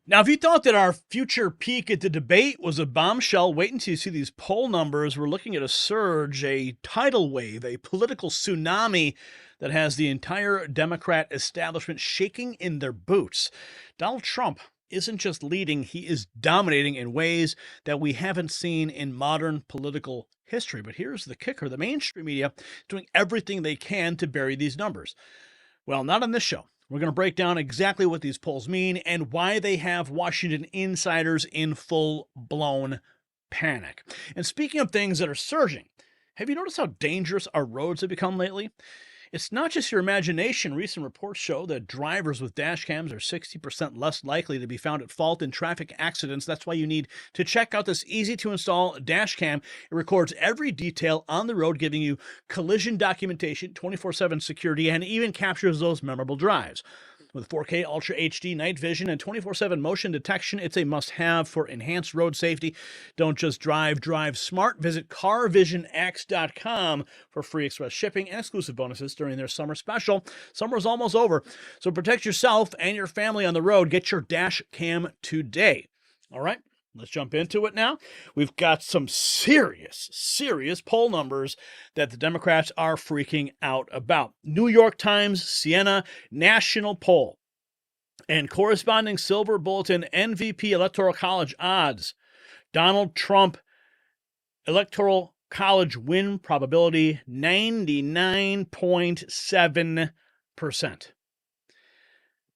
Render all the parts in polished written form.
Now, if you thought that our future peak at the debate was a bombshell, wait until you see these poll numbers. We're looking at a surge, a tidal wave, a political tsunami that has the entire Democrat establishment shaking in their boots. Donald Trump isn't just leading, he is dominating in ways that we haven't seen in modern political history. But here's the kicker: the mainstream media is doing everything they can to bury these numbers. Well, not on this show. We're going to break down exactly what these polls mean and why they have Washington insiders in full-blown panic. And speaking of things that are surging, have you noticed how dangerous our roads have become lately? It's not just your imagination. Recent reports show that drivers with dash cams are 60% less likely to be found at fault in traffic accidents. That's why you need to check out this easy-to-install dash cam. It records every detail on the road, giving you collision documentation, 24/7 security, and even captures those memorable drives. With 4K Ultra HD night vision and 24/7 motion detection, it's a must-have for enhanced road safety. Don't just drive, drive smart. Visit carvisionx.com for free express shipping and exclusive bonuses during their summer special. Summer's almost over, so protect yourself and your family on the road. Get your dash cam today. All right, let's jump into it now. We've got some serious poll numbers that the Democrats are freaking out about. New York Times Siena National poll and corresponding silver bulletin MVP Electoral College odds. Donald Trump Electoral College win probability 99.7%.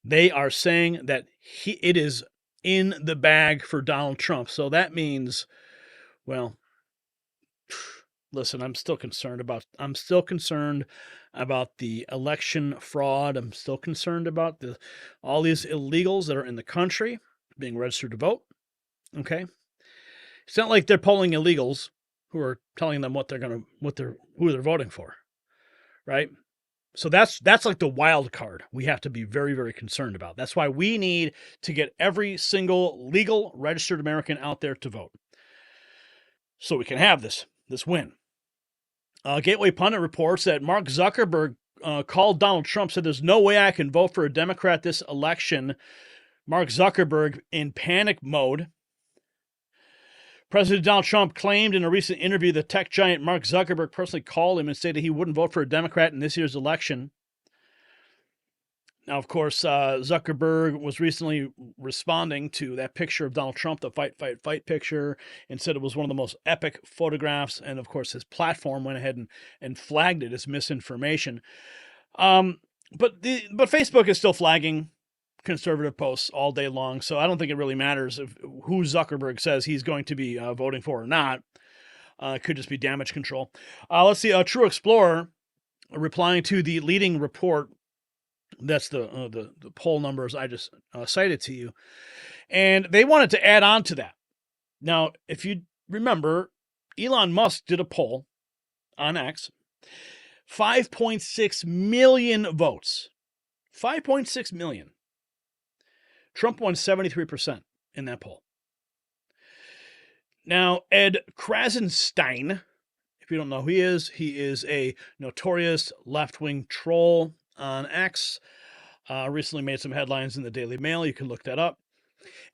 They are saying that it is in the bag for Donald Trump. So that means, well, listen, I'm still concerned about the election fraud. I'm still concerned about all these illegals that are in the country being registered to vote. Okay? It's not like they're polling illegals who are telling them who they're voting for. Right? So that's like the wild card we have to be very, very concerned about. That's why we need to get every single legal registered American out there to vote, so we can have this win. Gateway Pundit reports that Mark Zuckerberg called Donald Trump, said there's no way I can vote for a Democrat this election. Mark Zuckerberg in panic mode. President Donald Trump claimed in a recent interview that tech giant Mark Zuckerberg personally called him and stated he wouldn't vote for a Democrat in this year's election. Now, of course, Zuckerberg was recently responding to that picture of Donald Trump, the fight, fight, fight picture, and said it was one of the most epic photographs. And, of course, his platform went ahead and flagged it as misinformation. But Facebook is still flagging conservative posts all day long, so I don't think it really matters who Zuckerberg says he's going to be voting for or not. It could just be damage control. Let's see. True Explorer replying to the leading report. That's the poll numbers I just cited to you, and they wanted to add on to that. Now, if you remember, Elon Musk did a poll on X. 5.6 million votes. 5.6 million. Trump won 73% in that poll. Now, Ed Krasenstein, if you don't know who he is a notorious left-wing troll on X. Recently made some headlines in the Daily Mail. You can look that up.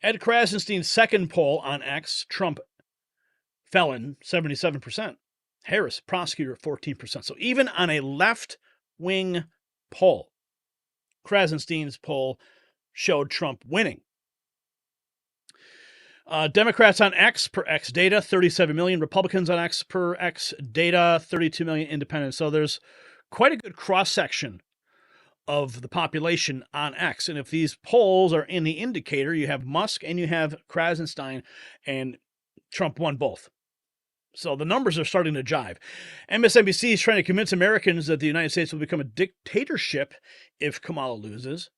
Ed Krasenstein's second poll on X, Trump felon, 77%. Harris, prosecutor, 14%. So even on a left-wing poll, Krasenstein's poll showed Trump winning. Democrats on X per X data, 37 million. Republicans on X per X data, 32 million. Independents. So there's quite a good cross-section of the population on X. And if these polls are in the indicator, you have Musk and you have Krasenstein, and Trump won both. So the numbers are starting to jive. MSNBC is trying to convince Americans that the United States will become a dictatorship if Kamala loses.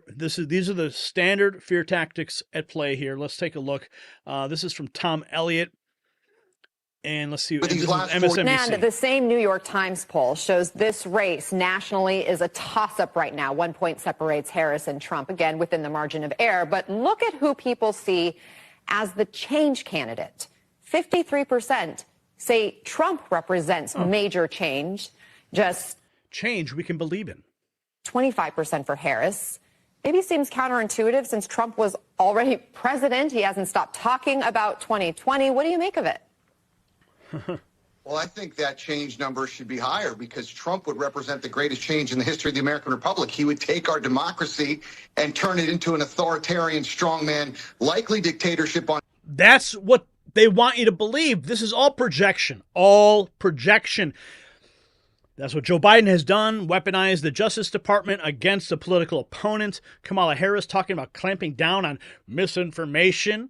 These are the standard fear tactics at play here. Let's take a look. This is from Tom Elliott. And let's see. This is MSNBC. And the same New York Times poll shows this race nationally is a toss-up right now. 1 point separates Harris and Trump, again, within the margin of error. But look at who people see as the change candidate. 53% say Trump represents major change. Just change we can believe in. 25% for Harris. Maybe seems counterintuitive since Trump was already president. He hasn't stopped talking about 2020. What do you make of it? Well, I think that change number should be higher because Trump would represent the greatest change in the history of the American Republic. He would take our democracy and turn it into an authoritarian strongman, likely dictatorship on. That's what they want you to believe. This is all projection. All projection. That's what Joe Biden has done, weaponized the Justice Department against a political opponent. Kamala Harris talking about clamping down on misinformation,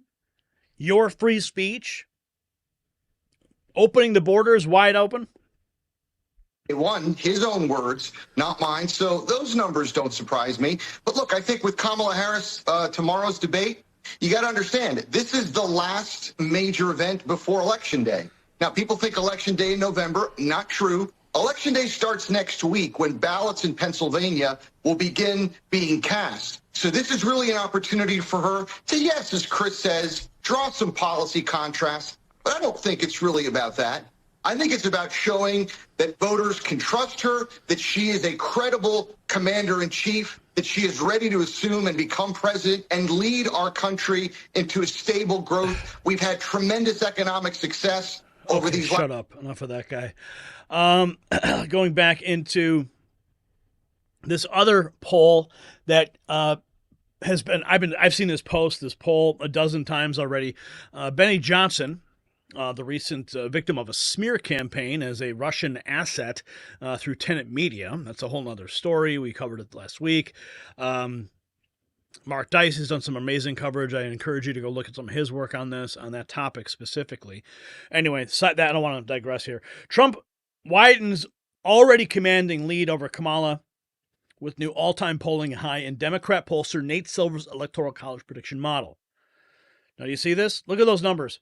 your free speech, opening the borders wide open. One, his own words, not mine. So those numbers don't surprise me. But look, I think with Kamala Harris, tomorrow's debate, you got to understand, this is the last major event before Election Day. Now, people think Election Day in November. Not true. Election Day starts next week when ballots in Pennsylvania will begin being cast. So this is really an opportunity for her to, yes, as Chris says, draw some policy contrast. But I don't think it's really about that. I think it's about showing that voters can trust her, that she is a credible commander-in-chief, that she is ready to assume and become president and lead our country into a stable growth. We've had tremendous economic success over these. Shut up. Enough of that guy. Going back into this other poll that I've seen this poll a dozen times already. Benny Johnson, the recent victim of a smear campaign as a Russian asset through Tenet Media. That's a whole nother story. We covered it last week. Mark Dice has done some amazing coverage. I encourage you to go look at some of his work on that topic specifically. Anyway, that I don't want to digress here. Trump widens already commanding lead over Kamala with new all-time polling high in Democrat pollster Nate Silver's Electoral College prediction model. Now, do you see this? Look at those numbers.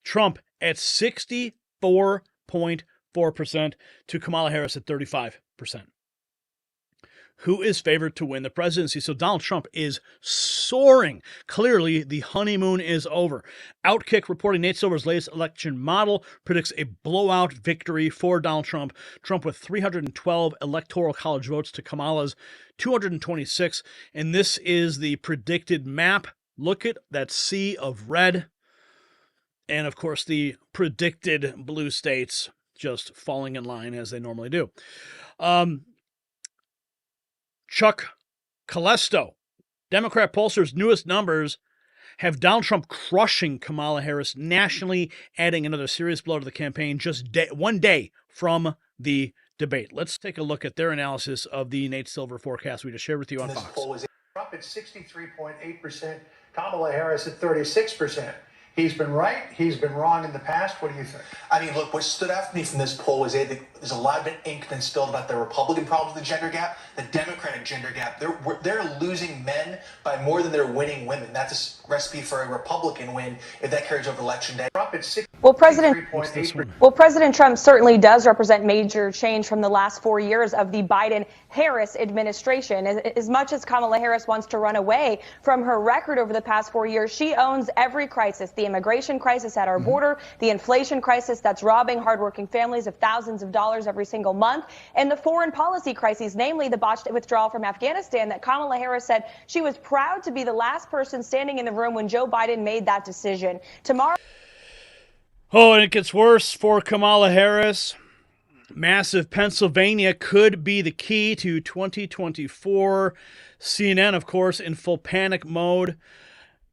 Trump at 64.4% to Kamala Harris at 35%. Who is favored to win the presidency? So Donald Trump is soaring. Clearly, the honeymoon is over. Outkick reporting Nate Silver's latest election model predicts a blowout victory for Donald Trump. Trump with 312 Electoral College votes to Kamala's 226. And this is the predicted map. Look at that sea of red. And, of course, the predicted blue states just falling in line as they normally do. Chuck Calesto, Democrat pollsters' newest numbers have Donald Trump crushing Kamala Harris nationally, adding another serious blow to the campaign just one day from the debate. Let's take a look at their analysis of the Nate Silver forecast we just shared with you on Fox. Poll was Trump at 63.8%, Kamala Harris at 36%. He's been right. He's been wrong in the past. What do you think? I mean, look, what stood out for me from this poll was there's a lot of ink been spilled about the Republican problem with the gender gap, the Democratic gender gap. They're losing men by more than they're winning women. That's a recipe for a Republican win if that carries over Election Day. Trump at 63.8%. President Trump certainly does represent major change from the last 4 years of the Biden-Harris administration. As much as Kamala Harris wants to run away from her record over the past 4 years, she owns every crisis. The immigration crisis at our border, the inflation crisis that's robbing hardworking families of thousands of dollars every single month, and the foreign policy crises, namely the botched withdrawal from Afghanistan that Kamala Harris said she was proud to be the last person standing in the room when Joe Biden made that decision. Tomorrow. Oh, and it gets worse for Kamala Harris. Massive Pennsylvania could be the key to 2024. CNN, of course, in full panic mode.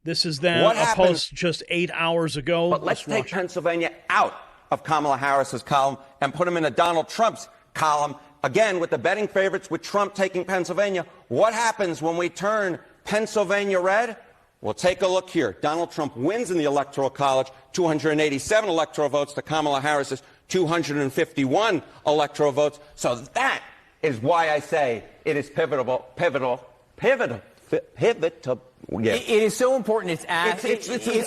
This is then a post just 8 hours ago. But let's take Pennsylvania out of Kamala Harris's column and put him in a Donald Trump's column. Again, with the betting favorites, with Trump taking Pennsylvania. What happens when we turn Pennsylvania red? Well, take a look here. Donald Trump wins in the Electoral College, 287 electoral votes to Kamala Harris's 251 electoral votes. So that is why I say it is pivotal. Yeah. It is so important. It's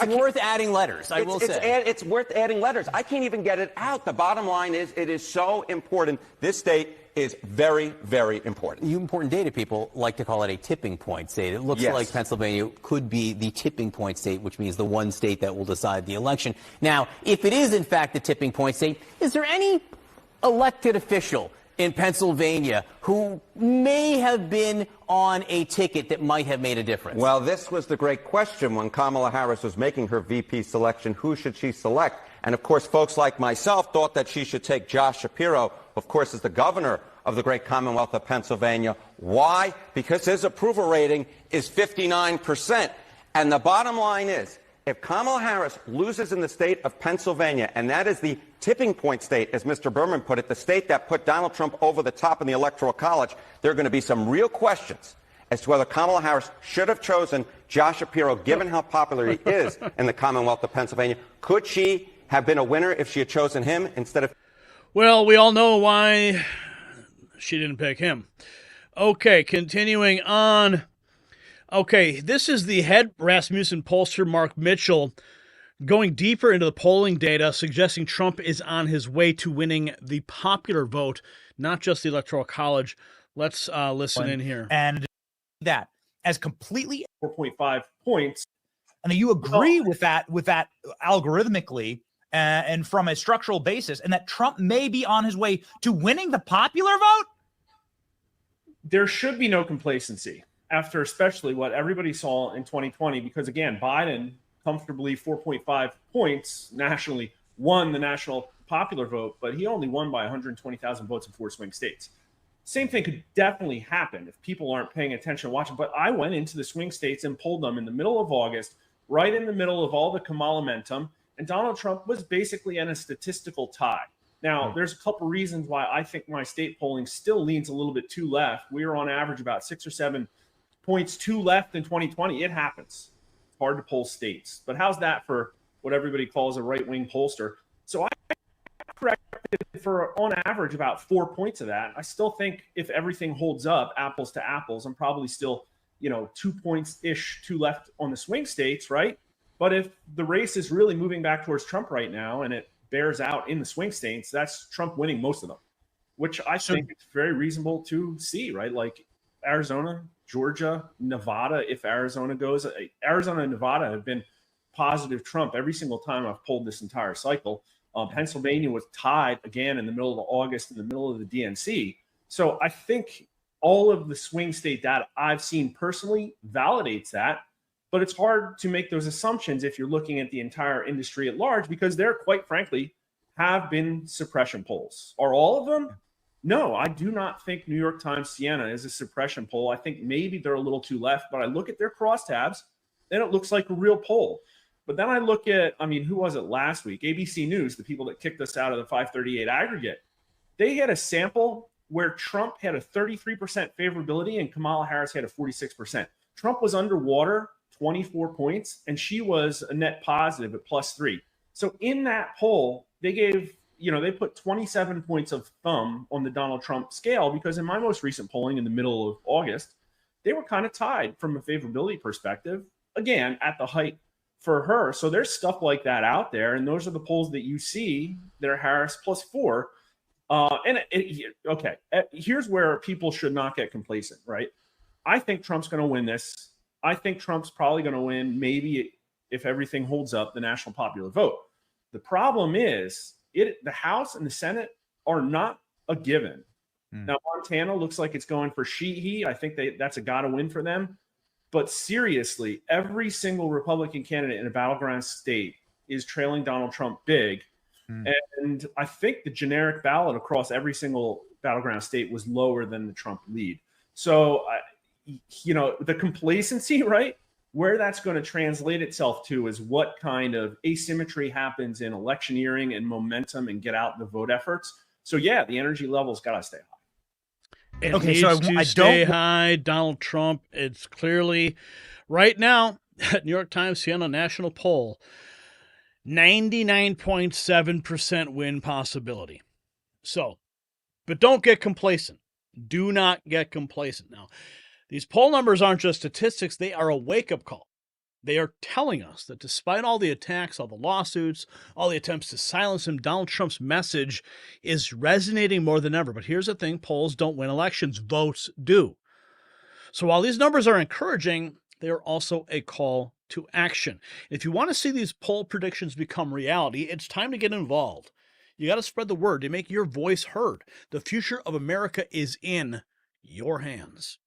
worth adding letters. I will say it's worth adding letters. I can't even get it out. The bottom line is it is so important. This state is very, very important. You important data people like to call it a tipping point state. It looks like Pennsylvania could be the tipping point state, which means the one state that will decide the election. Now, if it is in fact the tipping point state, is there any elected official in Pennsylvania who may have been on a ticket that might have made a difference? Well, this was the great question when Kamala Harris was making her VP selection. Who should she select? And, of course, folks like myself thought that she should take Josh Shapiro, of course, as the governor of the great Commonwealth of Pennsylvania. Why? Because his approval rating is 59%. And the bottom line is, if Kamala Harris loses in the state of Pennsylvania, and that is the tipping point state, as Mr. Berman put it, the state that put Donald Trump over the top in the Electoral College, there are going to be some real questions as to whether Kamala Harris should have chosen Josh Shapiro, given how popular he is in the Commonwealth of Pennsylvania. Could she have been a winner if she had chosen him instead of... Well, we all know why she didn't pick him. Okay, continuing on. Okay, this is the head Rasmussen pollster, Mark Mitchell, going deeper into the polling data, suggesting Trump is on his way to winning the popular vote, not just the Electoral College. Let's listen in here. And that as completely 4.5 points. And you agree with that algorithmically and from a structural basis, and that Trump may be on his way to winning the popular vote? There should be no complacency after especially what everybody saw in 2020, because again, Biden comfortably 4.5 points nationally won the national popular vote, but he only won by 120,000 votes in 4 swing states. Same thing could definitely happen if people aren't paying attention and watching. But I went into the swing states and polled them in the middle of August, right in the middle of all the Kamala momentum, and Donald Trump was basically in a statistical tie. Now, there's a couple reasons why I think my state polling still leans a little bit too left. We were on average about 6 or 7 points too left in 2020. It happens. It's hard to poll states. But how's that for what everybody calls a right-wing pollster? So I corrected for, on average, about 4 points of that. I still think if everything holds up, apples to apples, I'm probably still, 2 points-ish too left on the swing states, right? But if the race is really moving back towards Trump right now and it bears out in the swing states, that's Trump winning most of them, which I think it's very reasonable to see, right? Like Arizona, Georgia, Nevada, if Arizona goes. Arizona and Nevada have been positive Trump every single time I've polled this entire cycle. Pennsylvania was tied again in the middle of August, in the middle of the DNC. So I think all of the swing state data I've seen personally validates that. But it's hard to make those assumptions if you're looking at the entire industry at large, because there, quite frankly, have been suppression polls. Are all of them? No, I do not think New York Times Siena is a suppression poll. I think maybe they're a little too left, but I look at their crosstabs and it looks like a real poll. But then I look at, who was it last week? ABC News, the people that kicked us out of the 538 aggregate. They had a sample where Trump had a 33% favorability and Kamala Harris had a 46%. Trump was underwater 24 points, and she was a net positive at +3. So in that poll, they gave, they put 27 points of thumb on the Donald Trump scale, because in my most recent polling in the middle of August, they were kind of tied from a favorability perspective, again, at the height for her. So there's stuff like that out there, and those are the polls that you see that are Harris +4. Here's where people should not get complacent, right? I think Trump's going to win this. I think Trump's probably going to win, maybe if everything holds up, the national popular vote. The problem is the House and the Senate are not a given. Now, Montana looks like it's going for he. I think that's a got to win for them. But seriously, every single Republican candidate in a battleground state is trailing Donald Trump big. And I think the generic ballot across every single battleground state was lower than the Trump lead. So, the complacency, right, where that's going to translate itself to is what kind of asymmetry happens in electioneering and momentum and get out the vote efforts. So, yeah, the energy level's got to stay high. It needs to stay high. Donald Trump, it's clearly right now at New York Times Siena National poll, 99.7% win possibility. So, but don't get complacent. Do not get complacent. Now, these poll numbers aren't just statistics. They are a wake-up call. They are telling us that despite all the attacks, all the lawsuits, all the attempts to silence him, Donald Trump's message is resonating more than ever. But here's the thing. Polls don't win elections. Votes do. So while these numbers are encouraging, they are also a call to action. If you want to see these poll predictions become reality, it's time to get involved. You got to spread the word to make your voice heard. The future of America is in your hands.